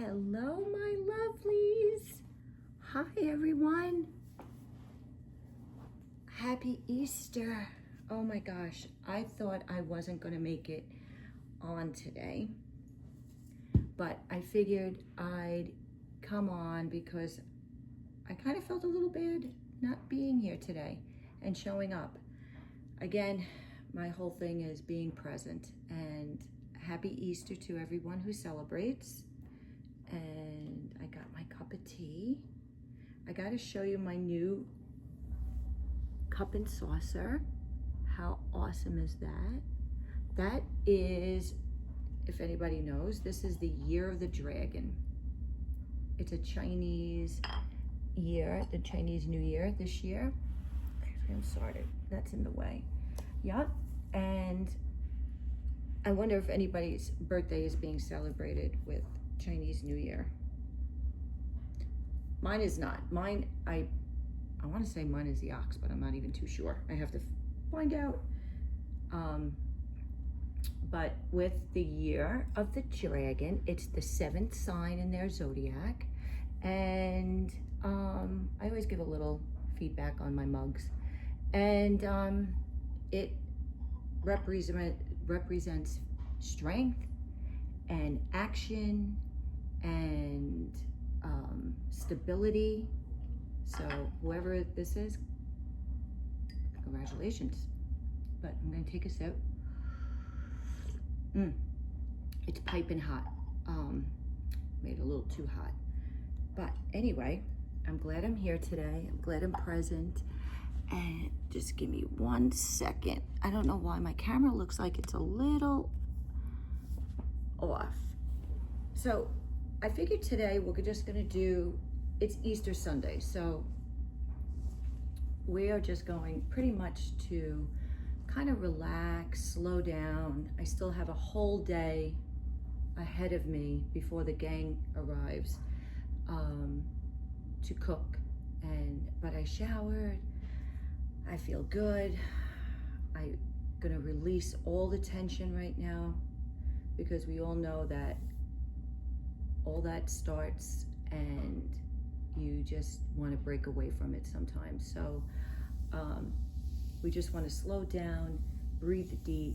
Hello, my lovelies. Hi, everyone. Happy Easter. Oh my gosh, I thought I wasn't going to make it on today, but I figured I'd come on because I kind of felt a little bad not being here today and showing up. Again, my whole thing is being present, and happy Easter to everyone who celebrates. And I got my cup of tea. I got to show you my new cup and saucer. How awesome is that? That is, if anybody knows, this is the Year of the Dragon. It's a Chinese year, the Chinese New Year this year. I'm sorry, that's in the way. Yep, and I wonder if anybody's birthday is being celebrated with Chinese New Year. Mine is not. Mine, I want to say mine is the ox, but I'm not even too sure. I have to find out. But with the Year of the Dragon, it's the 7th sign in their zodiac. And I always give a little feedback on my mugs. And it represents strength and action and stability. So whoever this is, congratulations. But I'm gonna take a sip. It's piping hot. Made it a little too hot. But anyway, I'm glad I'm here today. I'm glad I'm present. And just give me 1 second. I don't know why my camera looks like it's a little off. So I figured today we're just gonna do, it's Easter Sunday. So we are just going pretty much to kind of relax, slow down. I still have a whole day ahead of me before the gang arrives to cook. But I showered. I feel good. I'm gonna release all the tension right now, because we all know that all that starts and you just want to break away from it sometimes. So we just want to slow down, breathe deep,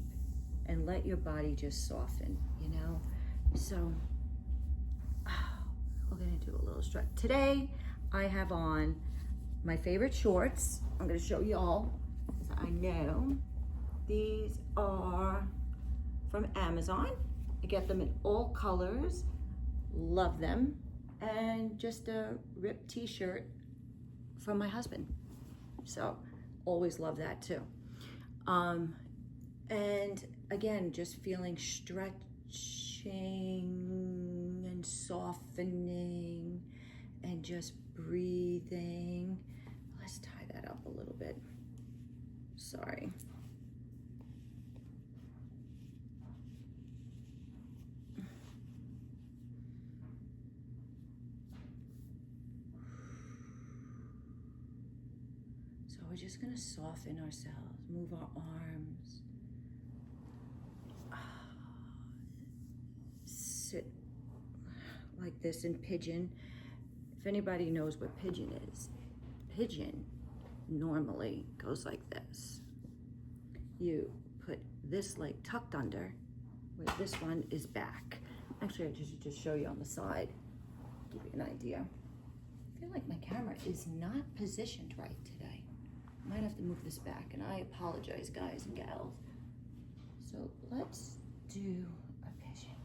and let your body just soften, you know? So we're gonna do a little stretch. Today I have on my favorite shorts. I'm gonna show y'all, because I know these are from Amazon. I get them in all colors, love them. And just a ripped t-shirt from my husband. So always love that too. And again, just feeling stretching and softening and just breathing. Let's tie that up a little bit. Sorry. So we're just gonna soften ourselves, move our arms. Sit like this in pigeon. If anybody knows what pigeon is, pigeon normally goes like this. You put this leg tucked under, where this one is back. Actually, I just show you on the side, give you an idea. I feel like my camera is not positioned right today. I might have to move this back, and I apologize, guys and gals. So let's do a pigeon.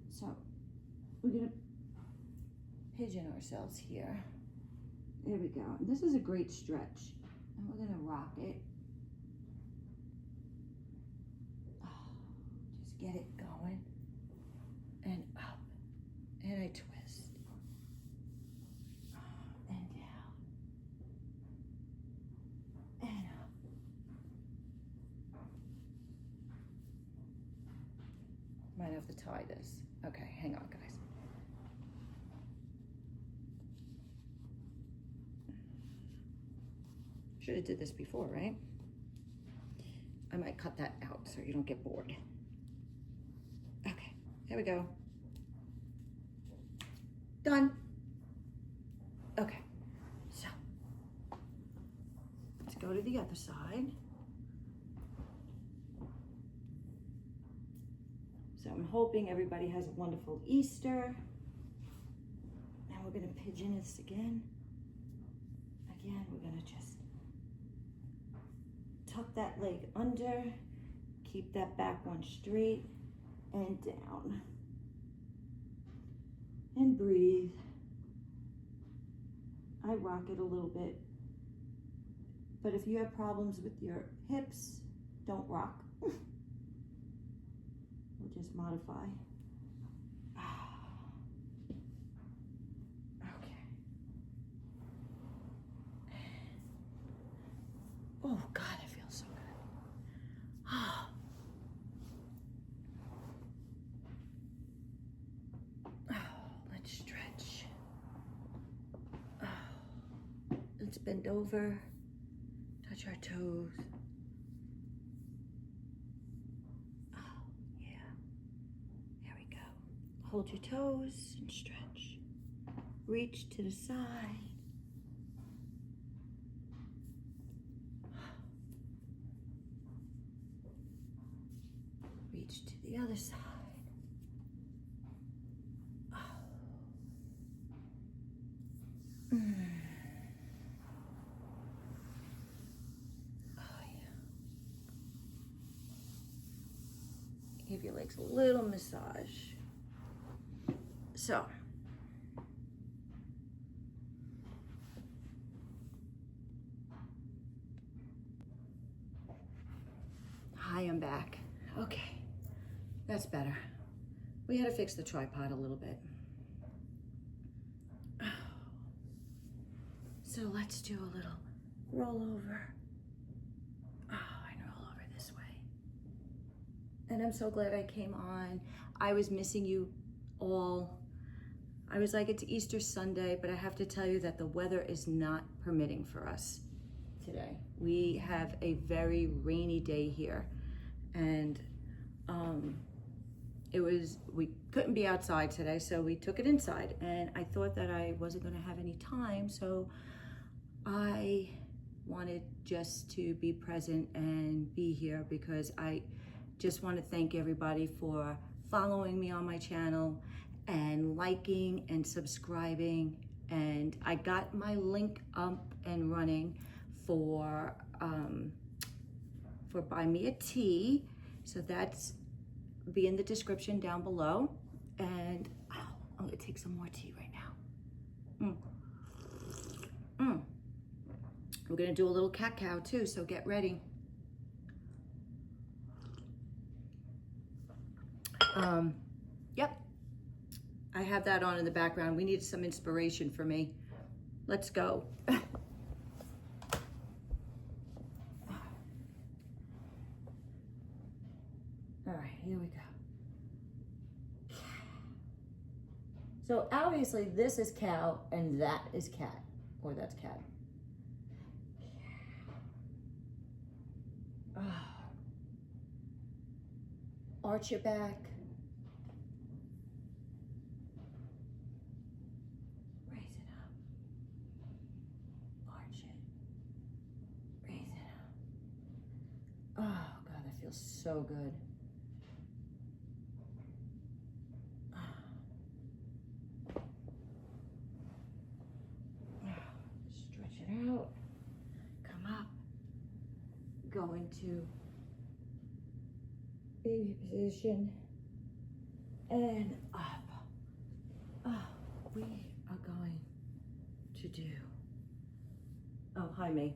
So we're gonna pigeon ourselves here. There we go. And this is a great stretch. And we're gonna rock it. Just get it going. And up. And I twist. And down. And up. Might have to tie this. Okay, hang on, guys. Should have did this before, right? I might cut that out so you don't get bored. Okay, here we go. Done. Okay, so let's go to the other side. So I'm hoping everybody has a wonderful Easter. And we're gonna pigeon this again. Again, we're gonna just tuck that leg under, keep that back one straight and down. And breathe. I rock it a little bit. But if you have problems with your hips, don't rock. We'll just modify. Okay. Oh God, it feels so good. Let's stretch. Let's bend over, touch our toes. Hold your toes and stretch. Reach to the side. Reach to the other side. Give your legs a little massage. So, hi, I'm back. Okay, that's better. We had to fix the tripod a little bit. So let's do a little roll over. And roll over this way. And I'm so glad I came on. I was missing you all. I was like, it's Easter Sunday, but I have to tell you that the weather is not permitting for us today. We have a very rainy day here, and we couldn't be outside today, so we took it inside, and I thought that I wasn't gonna have any time, so I wanted just to be present and be here because I just want to thank everybody for following me on my channel and liking and subscribing. And I got my link up and running for Buy Me a Tea. So that's be in the description down below. And I'm gonna take some more tea right now. We're gonna do a little cat-cow too, so get ready. Yep, I have that on in the background. We need some inspiration for me. Let's go. All right, here we go. So obviously this is cow and that is cat, or that's cat. Arch your back. Raise it up. Arch it. Raise it up. Oh God, that feels so good. Stretch it out. Come up. Go into baby position and up. We are going to do, hi May.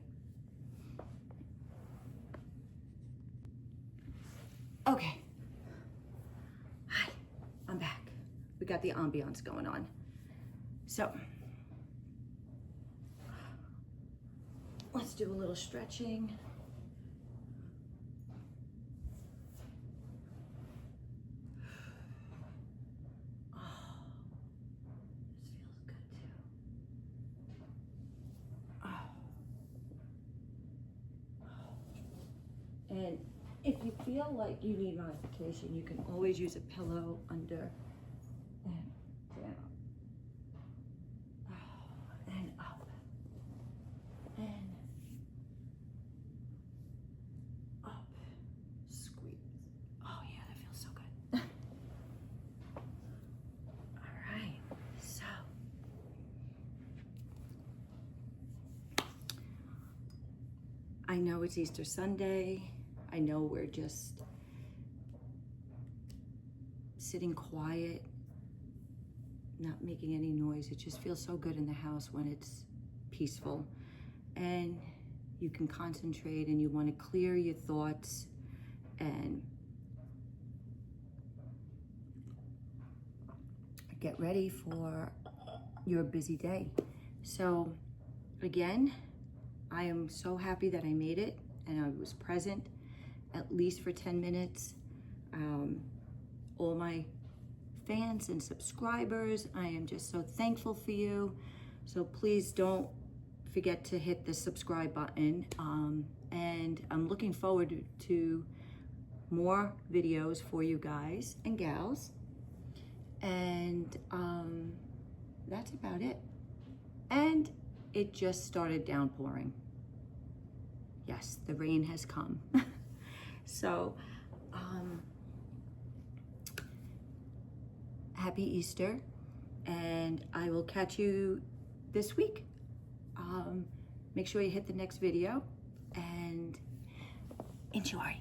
Okay, hi, I'm back. We got the ambiance going on. So, let's do a little stretching. And if you feel like you need modification, you can always use a pillow under and down. I know it's Easter Sunday. I know we're just sitting quiet, not making any noise. It just feels so good in the house when it's peaceful and you can concentrate and you want to clear your thoughts and get ready for your busy day. So again, I am so happy that I made it and I was present at least for 10 minutes. All my fans and subscribers, I am just so thankful for you. So please don't forget to hit the subscribe button. And I'm looking forward to more videos for you guys and gals. And that's about it. And it just started downpouring. Yes, the rain has come. So, happy Easter, and I will catch you this week. Make sure you hit the next video and enjoy.